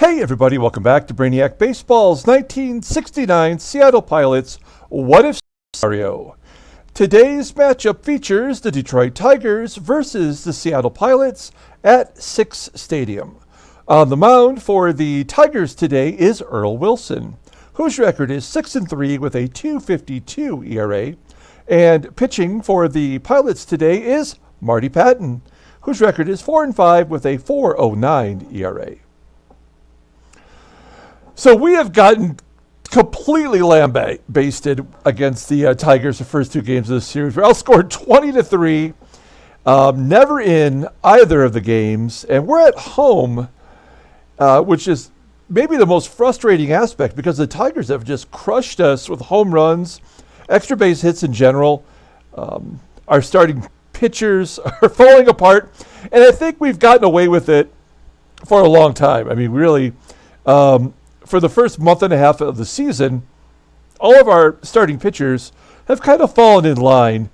Hey everybody, welcome back to Brainiac Baseball's 1969 Seattle Pilots What If scenario. Today's matchup features the Detroit Tigers versus the Seattle Pilots at Six Stadium. On the mound for the Tigers today is Earl Wilson, whose record is 6-3 with a 2.52 ERA. And pitching for the Pilots today is Marty Pattin, whose record is 4-5 with a 4.09 ERA. So we have gotten completely lambasted against the Tigers the first two games of the series. We're outscored 20-3, never in either of the games, and we're at home, which is maybe the most frustrating aspect because the Tigers have just crushed us with home runs, extra base hits in general. Our starting pitchers are falling apart, and I think we've gotten away with it for a long time. I mean, really. For the first month and a half of the season, all of our starting pitchers have kind of fallen in line.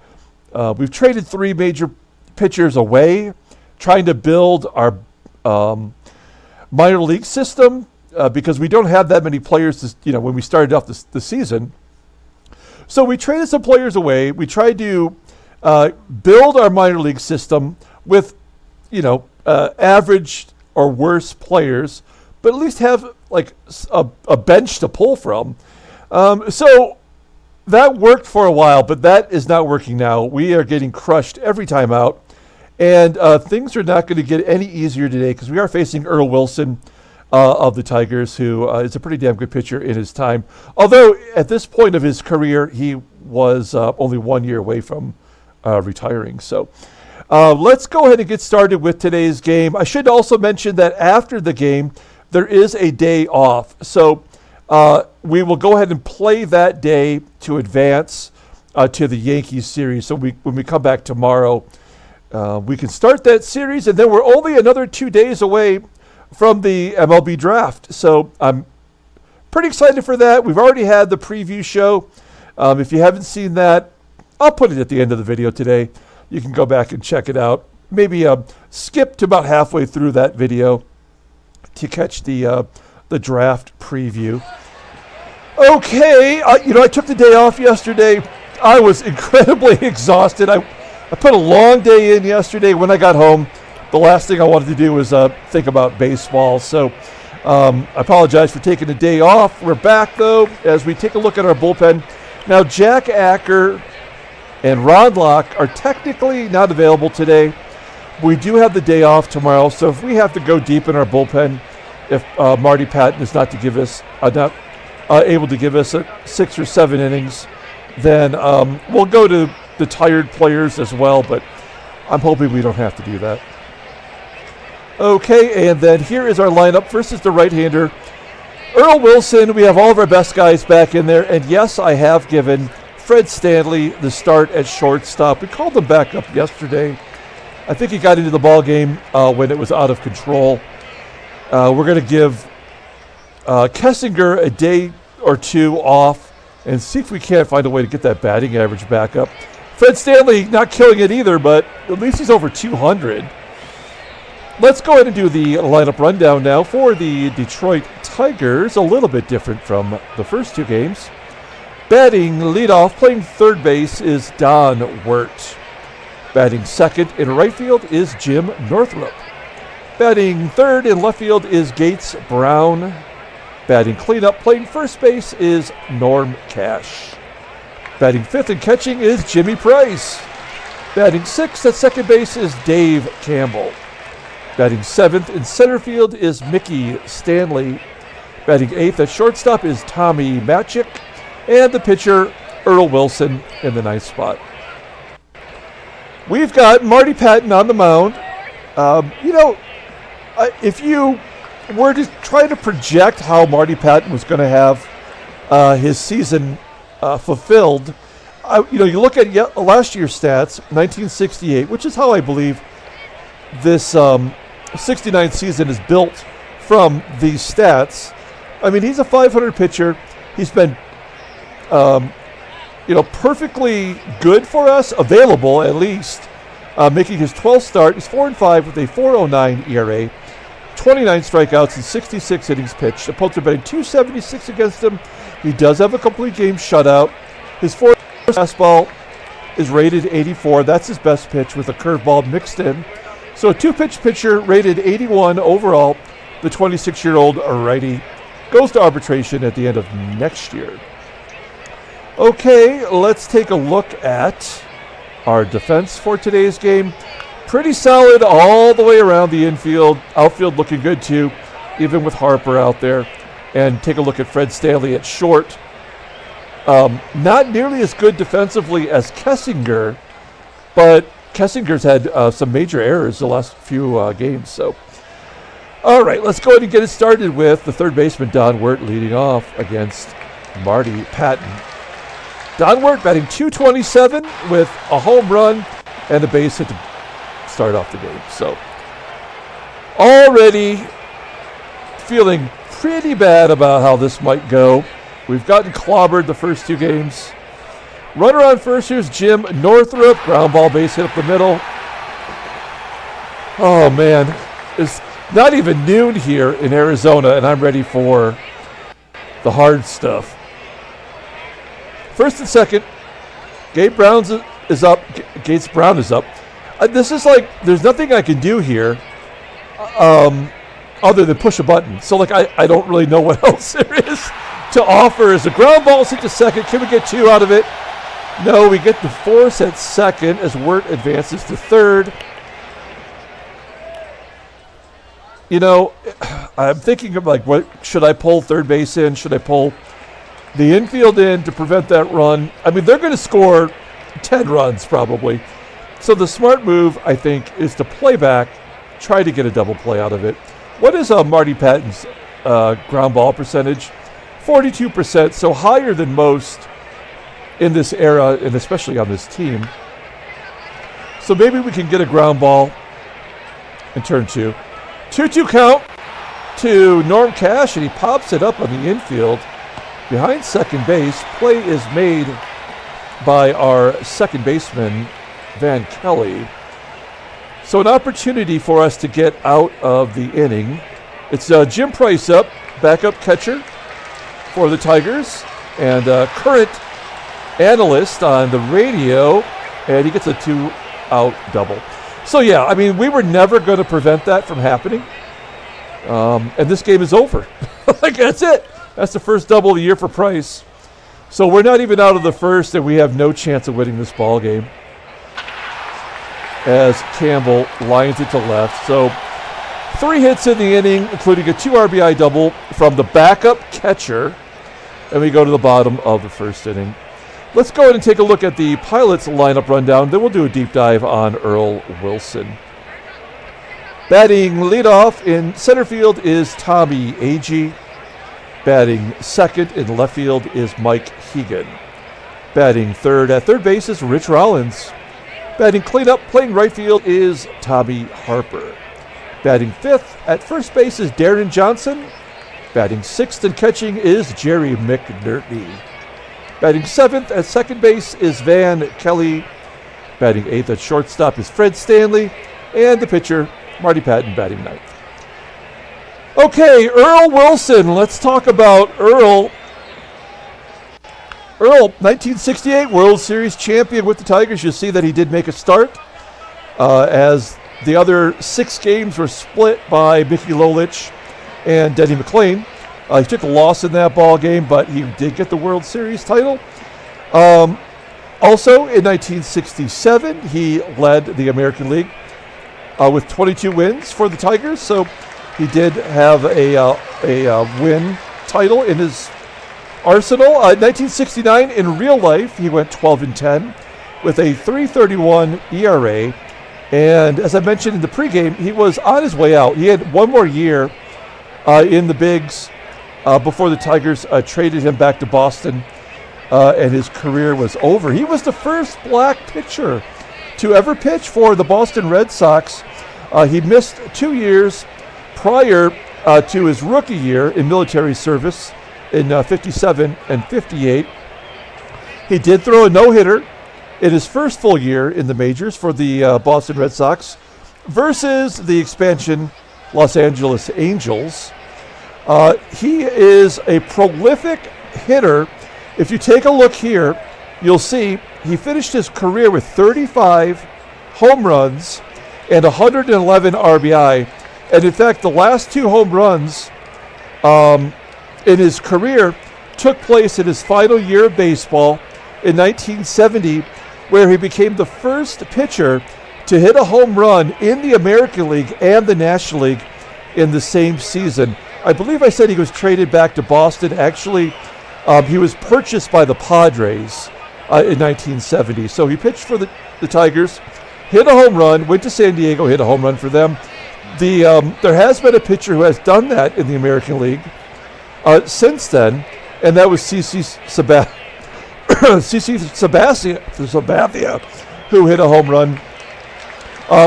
We've traded three major pitchers away, trying to build our minor league system because we don't have that many players, when we started off the season. So we traded some players away. We tried to build our minor league system with, average or worse players, but at least have like a bench to pull from. So that worked for a while, but that is not working now. We are getting crushed every time out, and things are not going to get any easier today because we are facing Earl Wilson of the Tigers, who is a pretty damn good pitcher in his time. Although at this point of his career, he was only 1 year away from retiring. So let's go ahead and get started with today's game. I should also mention that after the game, there is a day off, so we will go ahead and play that day to advance to the Yankees series. So when we come back tomorrow, we can start that series, and then we're only another 2 days away from the MLB draft. So I'm pretty excited for that. We've already had the preview show. If you haven't seen that, I'll put it at the end of the video today. You can go back and check it out. Maybe skip to about halfway through that video to catch the draft preview. Okay, I took the day off yesterday. I was incredibly exhausted. I put a long day in yesterday. When I got home, the last thing I wanted to do was think about baseball. So I apologize for taking the day off. We're back, though, as we take a look at our bullpen. Now, Jack Acker and Ron Locke are technically not available today. We do have the day off tomorrow, so if we have to go deep in our bullpen, if Marty Pattin is not able to give us 6 or 7 innings, then we'll go to the tired players as well, but I'm hoping we don't have to do that. Okay, and then here is our lineup. First is the right-hander, Earl Wilson. We have all of our best guys back in there, and yes, I have given Fred Stanley the start at shortstop. We called him back up yesterday. I think he got into the ball game when it was out of control. We're going to give Kessinger a day or two off and see if we can't find a way to get that batting average back up. Fred Stanley not killing it either, but at least he's over 200. Let's go ahead and do the lineup rundown now for the Detroit Tigers. A little bit different from the first two games. Batting leadoff, playing third base, is Don Wert. Batting second in right field is Jim Northrup. Batting third in left field is Gates Brown. Batting cleanup, playing first base, is Norm Cash. Batting fifth and catching is Jimmy Price. Batting sixth at second base is Dave Campbell. Batting seventh in center field is Mickey Stanley. Batting eighth at shortstop is Tommie Matchick. And the pitcher, Earl Wilson, in the ninth spot. We've got Marty Pattin on the mound. If you were to try to project how Marty Pattin was going to have his season fulfilled, you look at last year's stats, 1968, which is how I believe this 69 season is built from these stats. I mean, he's a 500 pitcher. He's been perfectly good for us, available at least, making his 12th start. He's 4-5 with a 4.09 ERA, 29 strikeouts and 66 innings pitched. Opponents are betting 276 against him. He does have a complete game shutout. His fourth fastball is rated 84. That's his best pitch with a curveball mixed in. So a two-pitch pitcher rated 81 overall. The 26-year-old righty goes to arbitration at the end of next year. Okay, let's take a look at our defense for today's game. Pretty solid all the way around the infield. Outfield looking good too, even with Harper out there. And take a look at Fred Stanley at short. Not nearly as good defensively as Kessinger, but Kessinger's had some major errors the last few games. So, all right, let's go ahead and get it started with the third baseman, Don Wert, leading off against Marty Pattin. Don Wert batting .227 with a home run and a base hit to start off the game. So, already feeling pretty bad about how this might go. We've gotten clobbered the first two games. Runner on first, here's Jim Northrup. Ground ball base hit up the middle. Oh, man. It's not even noon here in Arizona, and I'm ready for the hard stuff. First and second, Gabe Brown is up. Gates Brown is up. This is like, there's nothing I can do here other than push a button. So, like, I don't really know what else there is to offer. As the ground ball is hit to second, can we get two out of it? No, we get the force at second as Wert advances to third. You know, I'm thinking of, like, what should I pull third base in? Should I pull the infield in to prevent that run? I mean, they're going to score 10 runs probably. So the smart move, I think, is to play back, try to get a double play out of it. What is Marty Pattin's ground ball percentage? 42%, so higher than most in this era, and especially on this team. So maybe we can get a ground ball in turn two. 2-2 count to Norm Cash, and he pops it up on the infield behind second base. Play is made by our second baseman, Van Kelly. So an opportunity for us to get out of the inning. It's Jim Price up, backup catcher for the Tigers, and current analyst on the radio, and he gets a 2-out double. So yeah, I mean, we were never going to prevent that from happening, and this game is over. Like, that's it. That's the first double of the year for Price. So we're not even out of the first, and we have no chance of winning this ball game as Campbell lines it to left. So 3 hits in the inning, including a 2 RBI double from the backup catcher, and we go to the bottom of the first inning. Let's go ahead and take a look at the Pilots lineup rundown. Then we'll do a deep dive on Earl Wilson. Batting leadoff in center field is Tommie Agee. Batting second in left field is Mike Hegan. Batting third at third base is Rich Rollins. Batting cleanup, playing right field is Tommie Harper. Batting fifth at first base is Deron Johnson. Batting sixth and catching is Jerry McNertney. Batting seventh at second base is Van Kelly. Batting eighth at shortstop is Fred Stanley. And the pitcher, Marty Pattin, batting ninth. Okay, Earl Wilson. Let's talk about Earl. Earl, 1968 World Series champion with the Tigers. You'll see that he did make a start as the other 6 games were split by Mickey Lolich and Denny McLain. He took a loss in that ball game, but he did get the World Series title. Also, in 1967, he led the American League with 22 wins for the Tigers. So he did have a win title in his arsenal. 1969, in real life, he went 12-10 with a 3.31 ERA. And as I mentioned in the pregame, he was on his way out. He had one more year in the bigs before the Tigers traded him back to Boston, and his career was over. He was the first black pitcher to ever pitch for the Boston Red Sox. He missed 2 years prior to his rookie year in military service in 57 and 58. He did throw a no-hitter in his first full year in the majors for the Boston Red Sox versus the expansion Los Angeles Angels. He is a prolific hitter. If you take a look here, you'll see he finished his career with 35 home runs and 111 RBI. And in fact, the last 2 home runs in his career took place in his final year of baseball in 1970, where he became the first pitcher to hit a home run in the American League and the National League in the same season. I believe I said he was traded back to Boston. Actually, he was purchased by the Padres in 1970. So he pitched for the Tigers, hit a home run, went to San Diego, hit a home run for them. There has been a pitcher who has done that in the American League since then, and that was CC Sabathia, who hit a home run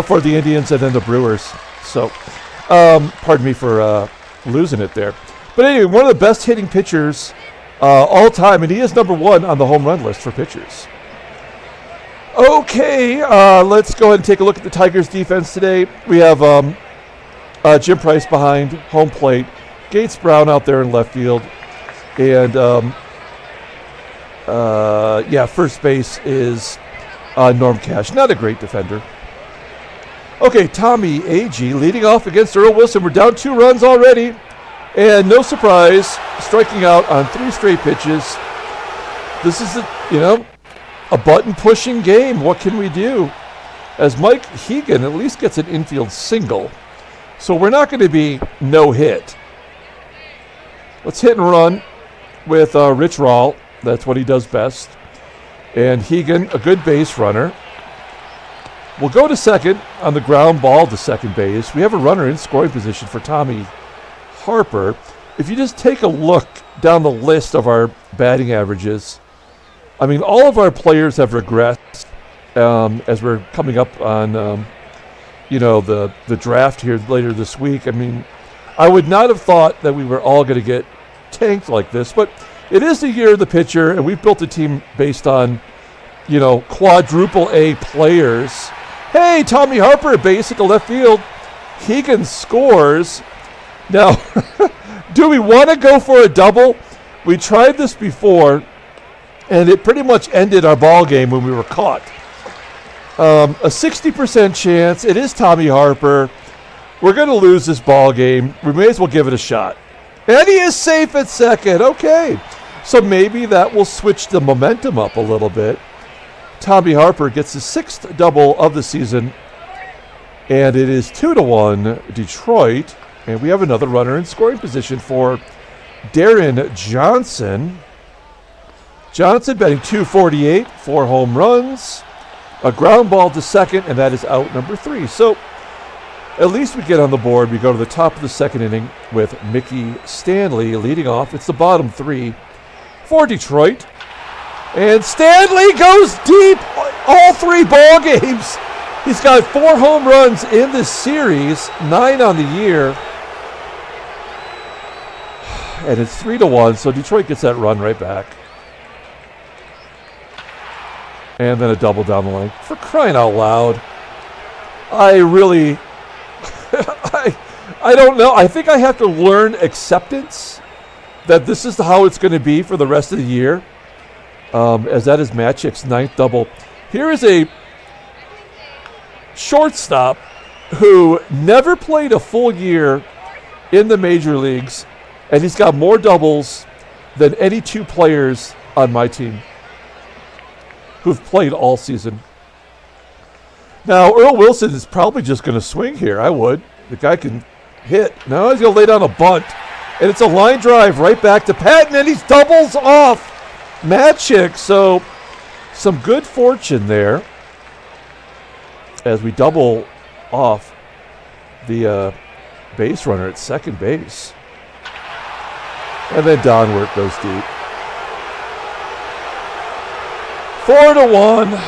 for the Indians and then the Brewers. So, pardon me for losing it there. But anyway, one of the best hitting pitchers all time, and he is number 1 on the home run list for pitchers. Okay, let's go ahead and take a look at the Tigers' defense today. We have Jim Price behind home plate, Gates Brown out there in left field, and first base is Norm Cash. Not a great defender. Okay, Tommie Agee leading off against Earl Wilson. We're down 2 runs already, and no surprise, striking out on 3 straight pitches. This is a button-pushing game. What can we do? As Mike Hegan at least gets an infield single. So we're not going to be no hit. Let's hit and run with Rich Rawl. That's what he does best. And Hegan, a good base runner. We'll go to second on the ground ball to second base. We have a runner in scoring position for Tommie Harper. If you just take a look down the list of our batting averages, I mean, all of our players have regressed as we're coming up on, the draft here later this week. I mean, I would not have thought that we were all going to get tanked like this, but it is the year of the pitcher, and we've built a team based on, quadruple A players. Hey, Tommie Harper, base at the left field. Hegan scores. Now, do we want to go for a double? We tried this before, and it pretty much ended our ball game when we were caught. A 60% chance. It is Tommie Harper. We're going to lose this ball game. We may as well give it a shot. And he is safe at second. Okay. So maybe that will switch the momentum up a little bit. Tommie Harper gets his 6th double of the season. And it is 2-1 Detroit. And we have another runner in scoring position for Deron Johnson. Johnson batting .248, 4 home runs, a ground ball to second, and that is out number 3. So at least we get on the board. We go to the top of the second inning with Mickey Stanley leading off. It's the bottom 3 for Detroit. And Stanley goes deep all 3 ball games. He's got 4 home runs in this series, 9 on the year. And it's 3-1, so Detroit gets that run right back. And then a double down the line. For crying out loud. I really, I don't know. I think I have to learn acceptance that this is how it's going to be for the rest of the year. As that is Matchick's 9th double. Here is a shortstop who never played a full year in the major leagues, and he's got more doubles than any 2 players on my team who've played all season. Now, Earl Wilson is probably just going to swing here. I would. The guy can hit. Now he's going to lay down a bunt, and it's a line drive right back to Pattin, and he's doubles off Matchick. So some good fortune there as we double off the base runner at second base. And then Don Wert goes deep. 4-1.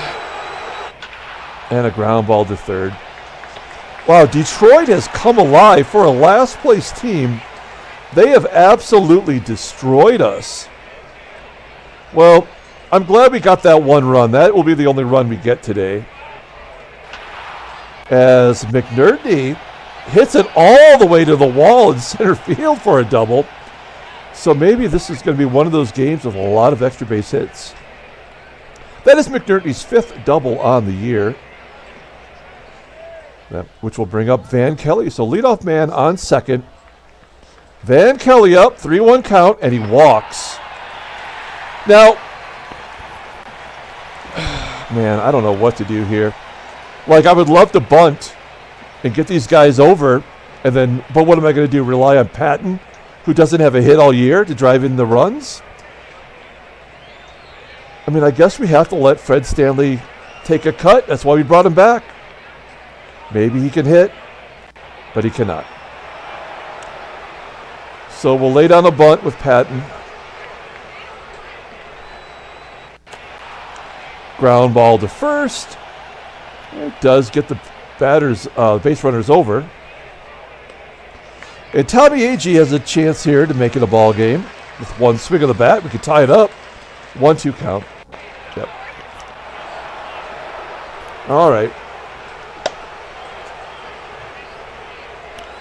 And a ground ball to third. Wow, Detroit has come alive for a last place team. They have absolutely destroyed us. Well, I'm glad we got that 1 run. That will be the only run we get today. As McNertney hits it all the way to the wall in center field for a double. So maybe this is going to be one of those games with a lot of extra base hits. That is McNertney's 5th double on the year, which will bring up Van Kelly. So leadoff man on second. Van Kelly up, 3-1 count, and he walks. Now, man, I don't know what to do here. Like, I would love to bunt and get these guys over, and then, but what am I going to do? Rely on Pattin, who doesn't have a hit all year, to drive in the runs? I mean, I guess we have to let Fred Stanley take a cut. That's why we brought him back. Maybe he can hit, but he cannot. So we'll lay down a bunt with Pattin. Ground ball to first. It does get the base runners over. And Tommie Agee has a chance here to make it a ball game. With one swing of the bat, we could tie it up. 1-2 count. Yep. All right.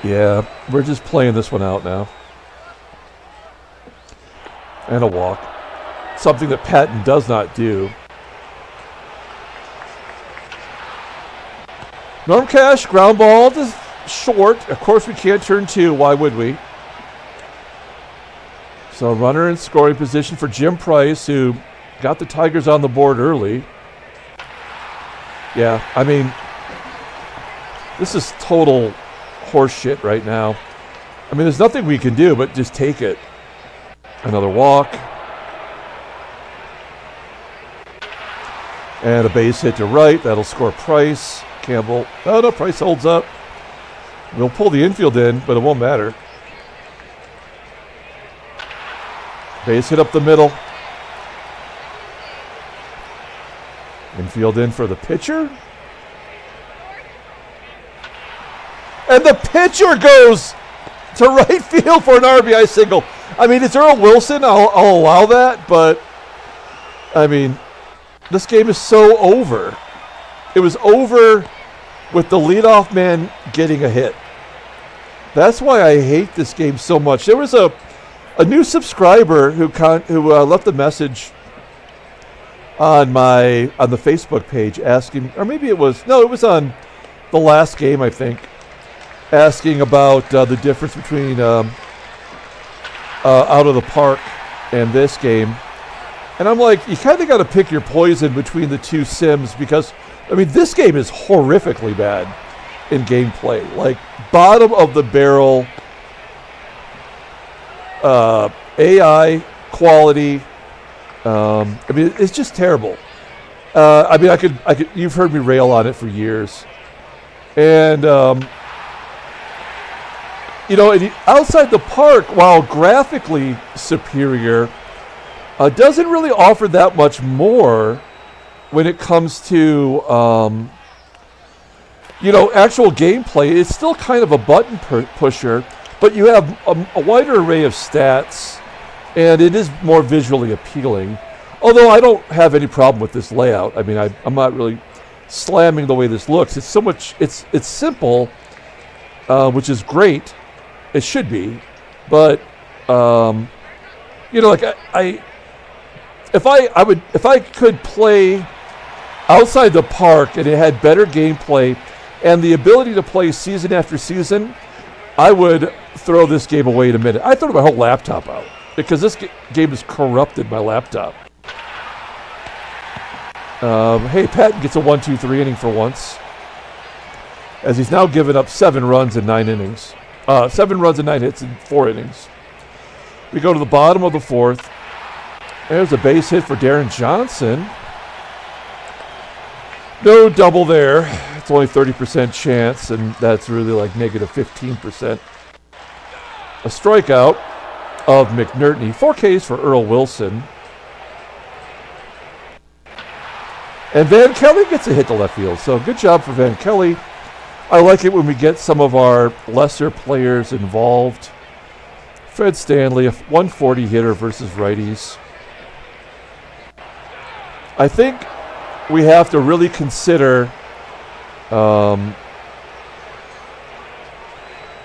Yeah, we're just playing this one out now. And a walk. Something that Pattin does not do. Norm Cash, ground ball to short. Of course we can't turn 2. Why would we? So runner in scoring position for Jim Price, who got the Tigers on the board early. Yeah, I mean, this is total horse shit right now. I mean, there's nothing we can do but just take it. Another walk. And a base hit to right. That'll score Price. Campbell. Oh, no, Price holds up. We'll pull the infield in, but it won't matter. Base hit up the middle. Infield in for the pitcher. And the pitcher goes to right field for an RBI single. I mean, it's Earl Wilson. I'll allow that, but I mean, this game is so over. It was over with the leadoff man getting a hit. That's why I hate this game so much. There was a new subscriber who left a message on the Facebook page asking, or maybe it was on the last game, I think, asking about the difference between out of the park and this game. And I'm like, you kind of got to pick your poison between the two sims, because, I mean, this game is horrifically bad in gameplay. Like, bottom of the barrel AI quality. I mean, it's just terrible. I mean, I could. You've heard me rail on it for years, and outside the park, while graphically superior, doesn't really offer that much more when it comes to actual gameplay. It's still kind of a button pusher, but you have a wider array of stats, and it is more visually appealing. Although I don't have any problem with this layout. I mean, I'm not really slamming the way this looks. It's so much. It's simple, which is great. It should be, but if I could play outside the park and it had better gameplay and the ability to play season after season, I would throw this game away in a minute. I'd throw my whole laptop out because this game has corrupted my laptop. Hey, Pattin gets a 1-2-3 inning for once, as he's now given up 7 runs in 9 innings. 7 runs and 9 hits in 4 innings. We go to the bottom of the 4th. There's a base hit for Deron Johnson. No double there. It's only 30% chance, and that's really like negative 15%. A strikeout of McNertney. 4 Ks for Earl Wilson. And Van Kelly gets a hit to left field. So good job for Van Kelly. I like it when we get some of our lesser players involved. Fred Stanley, a 140 hitter versus righties. I think we have to really consider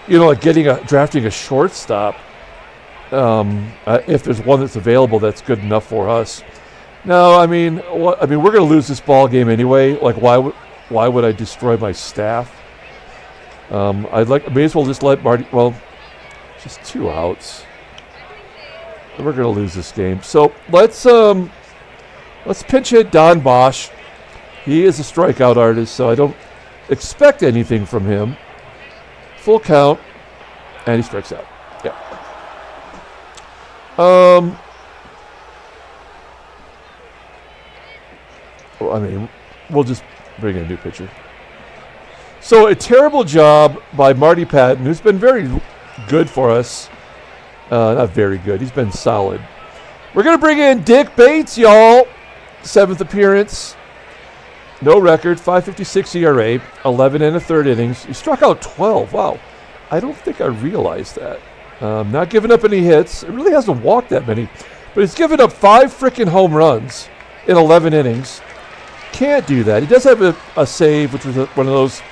like drafting a shortstop. If there's one that's available, that's good enough for us. No, I mean, we're going to lose this ball game anyway. Like, why would I destroy my staff? I may as well just let Marty. Well, just 2 outs. We're going to lose this game. So let's pinch hit Don Bosch. He is a strikeout artist, so I don't expect anything from him. Full count, and he strikes out. Yeah. We'll just bring in a new pitcher. So a terrible job by Marty Pattin, who's been very good for us. Not very good. He's been solid. We're going to bring in Dick Bates, y'all. 7th appearance. No record. 5.56 ERA. 11 1/3 innings. He struck out 12. Wow. I don't think I realized that. Not giving up any hits. It really hasn't walked that many. But he's given up 5 freaking home runs in 11 innings. Can't do that. He does have a save, which was one of those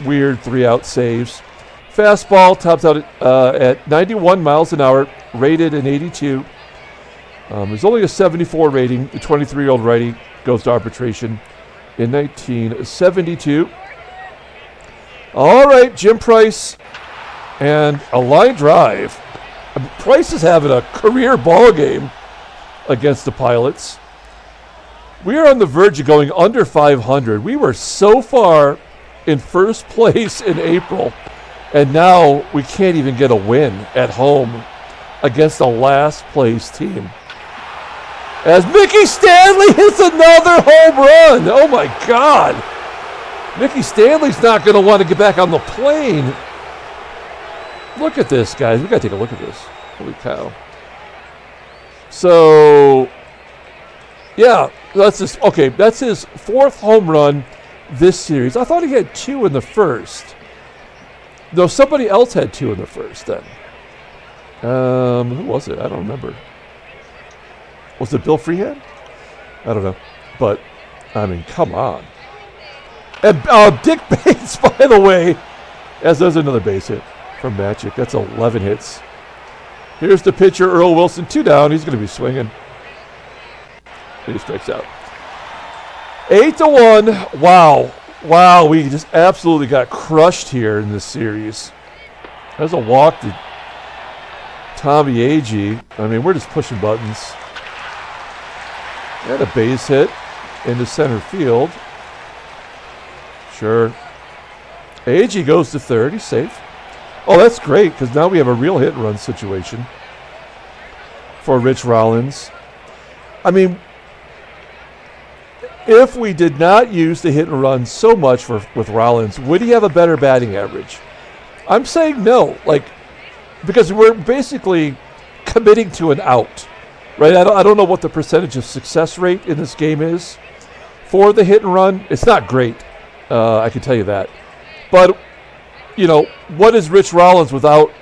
weird 3-out saves. Fastball tops out at 91 miles an hour, rated an 82. There's only a 74 rating. The 23-year-old righty goes to arbitration in 1972. All right, Jim Price, and a line drive. Price is having a career ball game against the Pilots. We are on the verge of going under 500. We were so far in first place in April, and now we can't even get a win at home against a last place team. As Mickey Stanley hits another home run. Oh my God. Mickey Stanley's not going to want to get back on the plane. Look at this, guys. We got to take a look at this. Holy cow. So, yeah, that's his 4th home run this series. I thought he had 2 in the first. No, somebody else had 2 in the first then. Who was it? I don't remember. Was it Bill Freehand? I don't know. But, come on. And Dick Bates, by the way, as there's another base hit from Matchick. That's 11 hits. Here's the pitcher, Earl Wilson, 2 down. He's going to be swinging. He strikes out. 8-1. Wow, we just absolutely got crushed here in this series. There's a walk to Tommie Agee. We're just pushing buttons. And a base hit into center field. Sure. Agee goes to third. He's safe. Oh, that's great, because now we have a real hit and run situation for Rich Rollins. If we did not use the hit and run so much with Rollins, would he have a better batting average? I'm saying no, because we're basically committing to an out, right? I don't know what the percentage of success rate in this game is for the hit and run. It's not great, I can tell you that. But, what is Rich Rollins without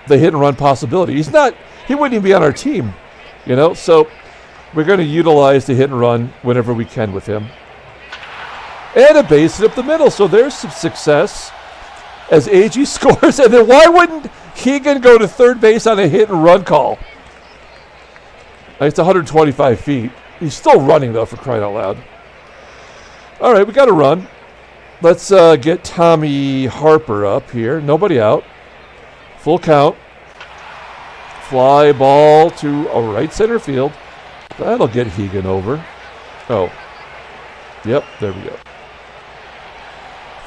the hit and run possibility? He wouldn't even be on our team, so we're going to utilize the hit and run whenever we can with him. And a base hit up the middle. So there's some success as Agee scores. And then why wouldn't Hegan go to third base on a hit and run call? It's 125 feet. He's still running, though, for crying out loud. All right, we got to run. Let's get Tommie Harper up here. Nobody out. Full count. Fly ball to a right center field. That'll get Hegan over. Oh. Yep, there we go.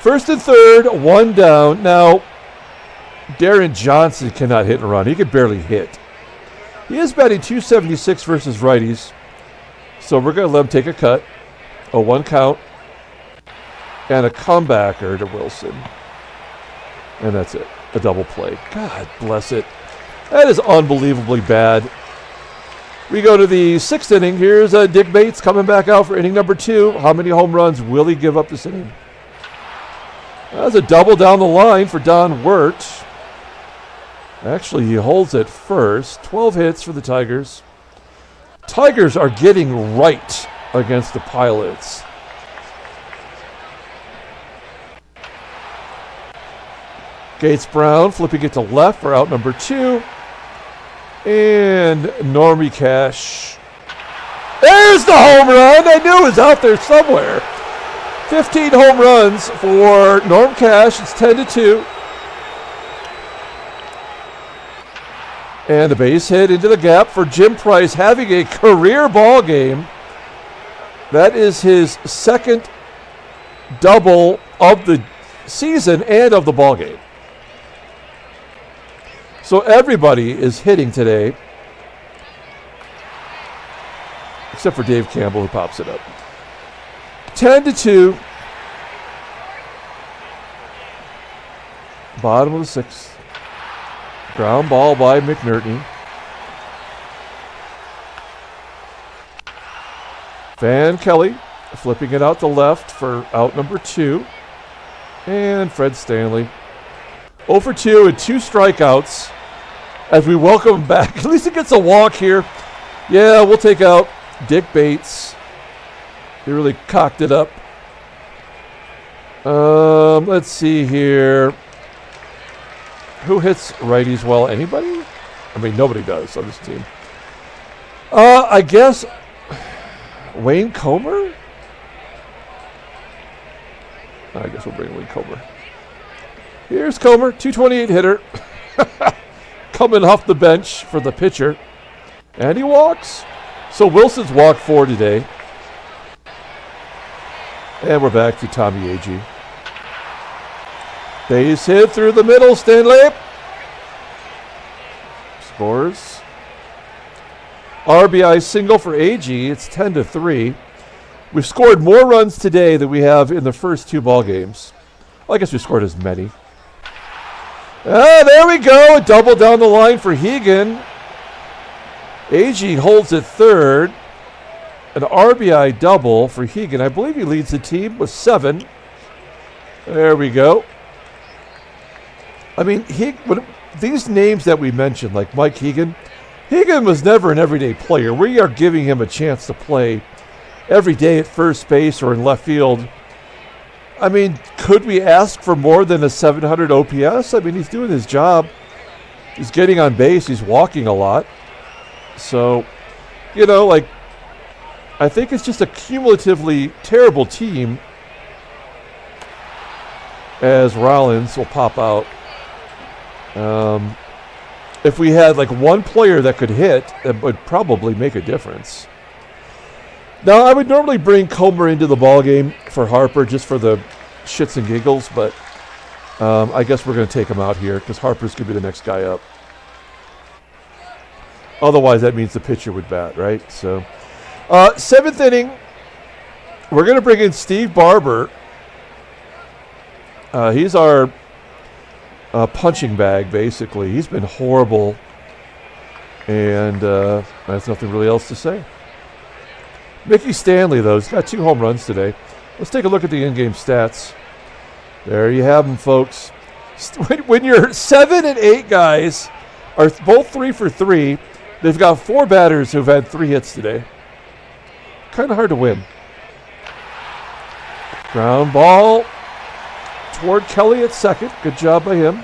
First and third, 1 down. Now, Deron Johnson cannot hit and run. He can barely hit. He is batting .276 versus righties. So we're going to let him take a cut. A 1 count. And a comebacker to Wilson. And that's it. A double play. God bless it. That is unbelievably bad. We go to the 6th inning. Here's Dick Bates coming back out for inning number 2. How many home runs will he give up this inning? That's a double down the line for Don Wert. Actually, he holds at first. 12 hits for the Tigers. Tigers are getting right against the Pilots. Gates Brown flipping it to left for out number 2. And Normie Cash. There's the home run. I knew it was out there somewhere. 15 home runs for Norm Cash. It's 10-2. And the base hit into the gap for Jim Price, having a career ball game. That is his second double of the season and of the ball game. So everybody is hitting today, except for Dave Campbell, who pops it up. 10-2. Bottom of the 6th. Ground ball by McNertney. Van Kelly flipping it out to left for out number 2. And Fred Stanley. 0 for 2 and 2 strikeouts as we welcome him back. At least he gets a walk here. Yeah, we'll take out Dick Bates. He really cocked it up. Let's see here. Who hits righties well? Anybody? I mean, nobody does on this team. I guess Wayne Comer? I guess we'll bring Wayne Comer. Here's Comer, 228 hitter. Coming off the bench for the pitcher. And he walks. So Wilson's walked 4 today. And we're back to Tommie Agee. Base hit through the middle, Stanley. Scores. RBI single for Agee. It's 10-3. We've scored more runs today than we have in the first 2 ball games. Well, I guess we scored as many. There we go. A double down the line for Hegan. Agee holds it third. An RBI double for Hegan. I believe he leads the team with 7. There we go. I mean, these names that we mentioned, like Mike Hegan was never an everyday player. We are giving him a chance to play every day at first base or in left field. I mean, could we ask for more than a 700 OPS? I mean, he's doing his job. He's getting on base. He's walking a lot. So, I think it's just a cumulatively terrible team as Rollins will pop out. If we had one player that could hit, that would probably make a difference. Now, I would normally bring Comer into the ballgame for Harper just for the shits and giggles, but I guess we're going to take him out here because Harper's going to be the next guy up. Otherwise, that means the pitcher would bat, right? So, 7th inning, we're going to bring in Steve Barber. He's our punching bag, basically. He's been horrible, and there's nothing really else to say. Mickey Stanley, though, he's got 2 home runs today. Let's take a look at the in-game stats. There you have them, folks. When your 7 and 8 guys are both 3 for 3, they've got 4 batters who've had 3 hits today. Kind of hard to win. Ground ball toward Kelly at second. Good job by him.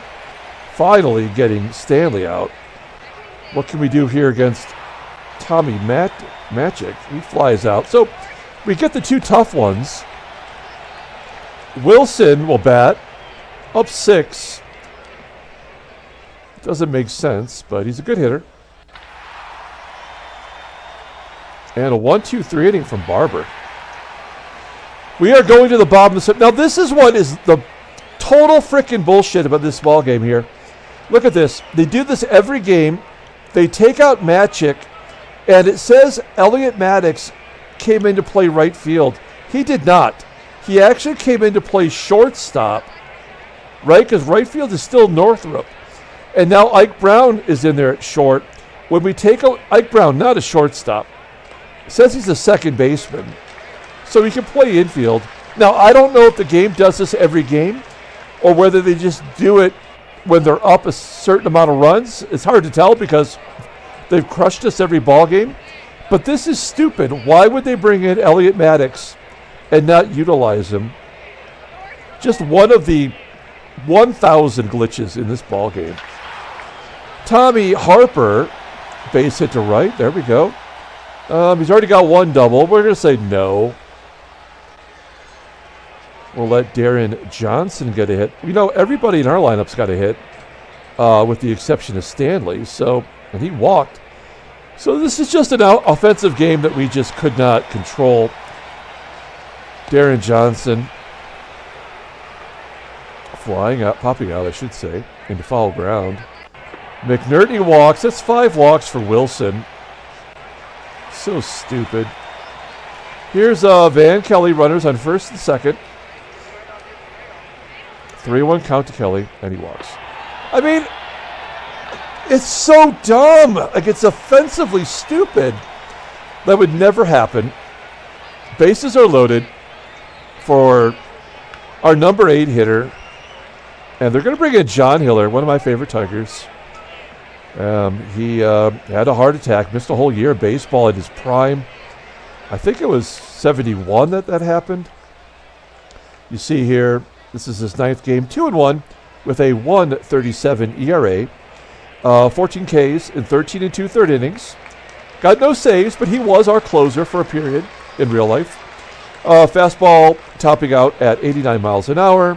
Finally getting Stanley out. What can we do here against Tommie Matchick? He flies out. So we get the 2 tough ones. Wilson will bat. Up 6. Doesn't make sense, but he's a good hitter. And a 1-2-3 inning from Barber. We are going to the bottom of the 7th. Now, this is what is the total freaking bullshit about this ball game here. Look at this. They do this every game. They take out Matchick, and it says Elliot Maddox came in to play right field. He did not. He actually came in to play shortstop, right? Because right field is still Northrup. And now Ike Brown is in there at short. When we take out Ike Brown, not a shortstop, it says he's a second baseman. So he can play infield. Now, I don't know if the game does this every game or whether they just do it when they're up a certain amount of runs. It's hard to tell because they've crushed us every ball game. But this is stupid. Why would they bring in Elliot Maddox and not utilize him? Just one of the 1,000 glitches in this ball game. Tommie Harper, base hit to right. There we go. He's already got one double. We're going to say no. We'll let Deron Johnson get a hit. You know, everybody in our lineup's got a hit, with the exception of Stanley. And he walked. So this is just an offensive game that we just could not control. Deron Johnson popping out, I should say, into foul ground. McNertney walks. That's 5 walks for Wilson. So stupid. Here's Van Kelly, runners on first and second. 3-1 count to Kelly, and he walks. I mean, it's so dumb. Like, it's offensively stupid. That would never happen. Bases are loaded for our number 8 hitter. And they're going to bring in John Hiller, one of my favorite Tigers. He had a heart attack, missed a whole year of baseball at his prime. I think it was 71 that happened. You see here, this is his 9th game, 2-1 with a 1.37 ERA, 14 Ks in 13 2/3 innings. Got no saves, but he was our closer for a period in real life. Fastball topping out at 89 miles an hour.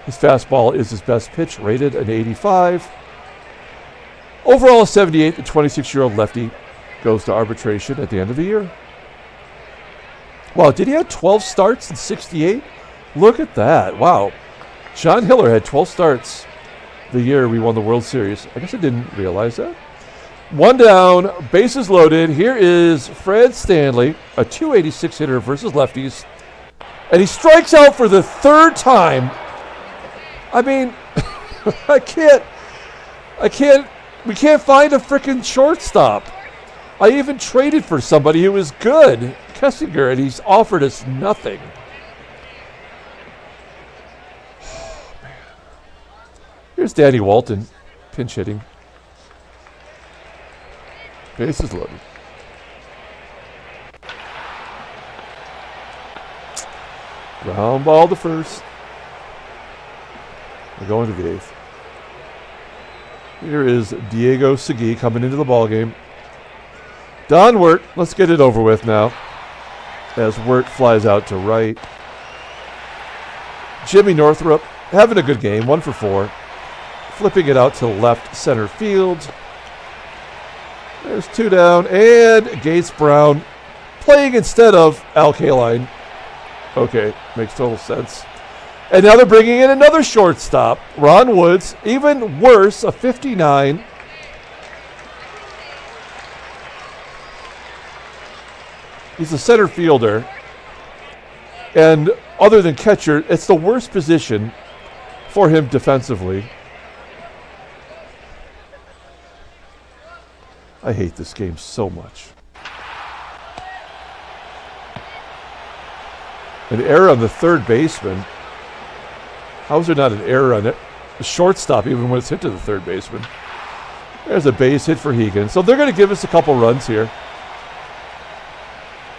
His fastball is his best pitch, rated an 85. Overall, a 78. The 26-year-old lefty goes to arbitration at the end of the year. Wow, did he have 12 starts in 68? Look at that. Wow. John Hiller had 12 starts the year we won the World Series. I guess I didn't realize that. 1 down, bases loaded. Here is Fred Stanley, a 286 hitter versus lefties. And he strikes out for the 3rd time. I mean, we can't find a freaking shortstop. I even traded for somebody who was good, Kessinger, and he's offered us nothing. Oh, man. Here's Danny Walton, pinch hitting. Bases loaded. Ground ball to first. We're going to the 8th. Here is Diego Segui coming into the ballgame. Don Wert, let's get it over with now. As Wert flies out to right. Jimmy Northrup having a good game, 1 for 4. Flipping it out to left center field. There's 2 down. And Gates Brown playing instead of Al Kaline. Okay, makes total sense. And now they're bringing in another shortstop, Ron Woods. Even worse, a 59. He's a center fielder. And other than catcher, it's the worst position for him defensively. I hate this game so much. An error on the 3rd baseman. How is there not an error on it? The shortstop, even when it's hit to the 3rd baseman. There's a base hit for Hegan. So they're going to give us a couple runs here.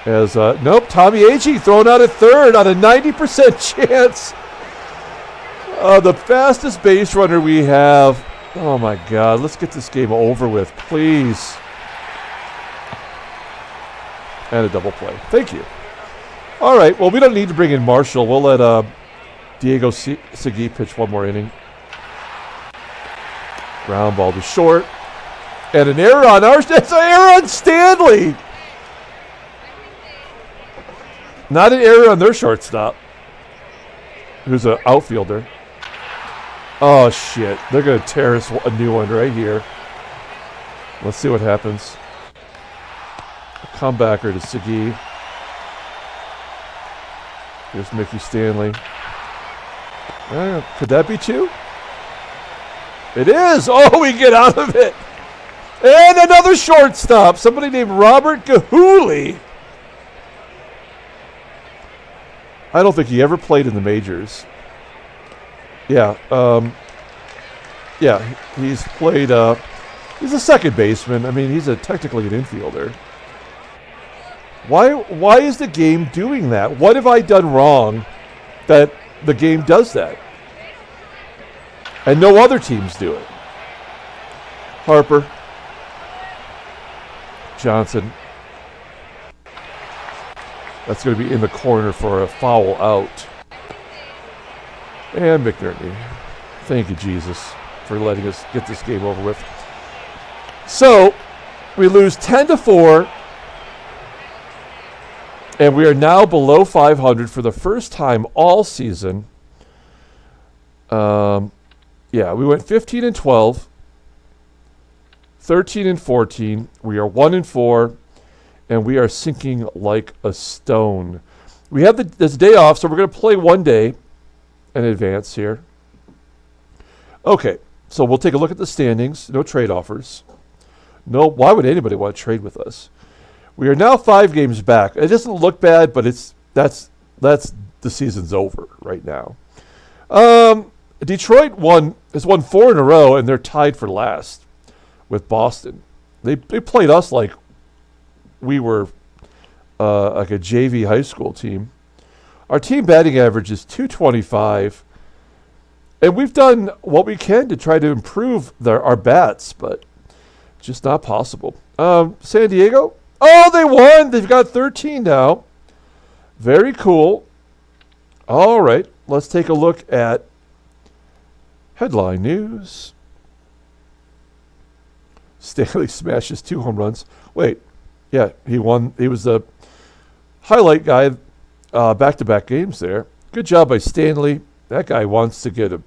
As, nope, Tommie Agee thrown out at 3rd on a 90% chance. The fastest base runner we have. Oh, my God. Let's get this game over with, please. And a double play. Thank you. All right, well, we don't need to bring in Marshall. We'll let Diego Segui pitch 1 more inning. Ground ball to short. And an error on ours. That's an error on Stanley. Not an error on their shortstop, who's an outfielder. Oh, shit. They're going to tear us a new one right here. Let's see what happens. A comebacker to Segui. Here's Mickey Stanley. Could that be 2? It is. Oh, we get out of it. And another shortstop. Somebody named Robert Gahuli. I don't think he ever played in the majors. Yeah. He's played. He's a second baseman. I mean, he's technically an infielder. Why is the game doing that? What have I done wrong that the game does that? And no other teams do it. Harper. Johnson. That's going to be in the corner for a foul out. And McNertney. Thank you, Jesus, for letting us get this game over with. So, we lose 10-4. And we are now below 500 for the first time all season. Yeah, we went 15-12, 13-14. We are 1-4, and we are sinking like a stone. We have this day off, so we're going to play one day in advance here. Okay, so we'll take a look at the standings. No trade offers. No, why would anybody want to trade with us? We are now 5 games back. It doesn't look bad, but that's the season's over right now. Detroit has won 4 in a row, and they're tied for last with Boston. They played us like we were like a JV high school team. Our team batting average is .225, and we've done what we can to try to improve our bats, but just not possible. San Diego. Oh, they won. They've got 13 now. Very cool. All right. Let's take a look at headline news. Stanley smashes 2 home runs. Wait. Yeah, he won. He was the highlight guy back-to-back games there. Good job by Stanley. That guy wants to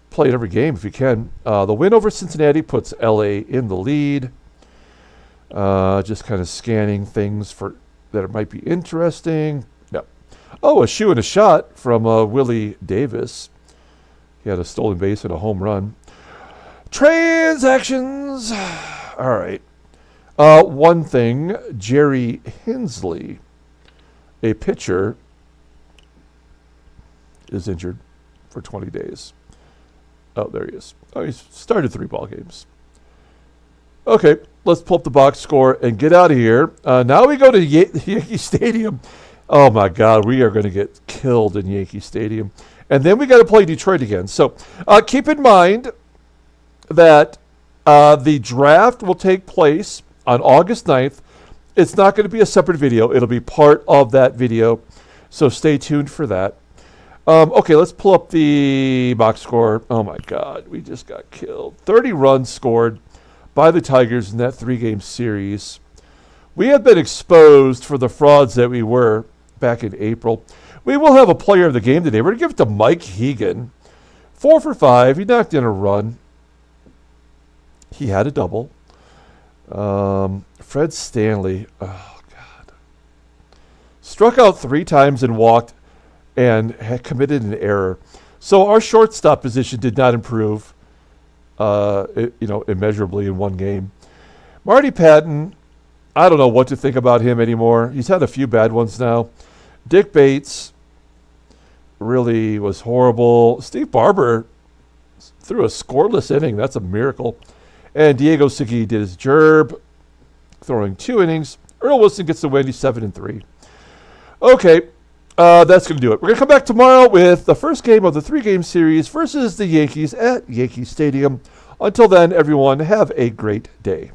play every game if he can. The win over Cincinnati puts LA in the lead. Just kind of scanning things that might be interesting. Yeah. Oh, a shoe and a shot from Willie Davis. He had a stolen base and a home run. Transactions. All right. One thing, Jerry Hensley, a pitcher, is injured for 20 days. Oh, there he is. Oh, he's started 3 ball games. Okay, let's pull up the box score and get out of here. Now we go to Yankee Stadium. Oh, my God, we are going to get killed in Yankee Stadium. And then we got to play Detroit again. So keep in mind that the draft will take place on August 9th. It's not going to be a separate video. It'll be part of that video. So stay tuned for that. Okay, let's pull up the box score. Oh, my God, we just got killed. 30 runs scored by the Tigers in that 3-game series. We have been exposed for the frauds that we were back in April. We will have a player of the game today. We're going to give it to Mike Hegan. 4 for 5. He knocked in a run. He had a double. Fred Stanley. Oh, God. Struck out 3 times and walked and had committed an error. So our shortstop position did not improve. Immeasurably in one game. Marty Pattin, I don't know what to think about him anymore. He's had a few bad ones now. Dick Bates really was horrible. Steve Barber threw a scoreless inning. That's a miracle. And Diego Segui did his job, throwing 2 innings. Earl Wilson gets the win. He's 7-3. Okay. That's going to do it. We're going to come back tomorrow with the first game of the 3-game series versus the Yankees at Yankee Stadium. Until then, everyone, have a great day.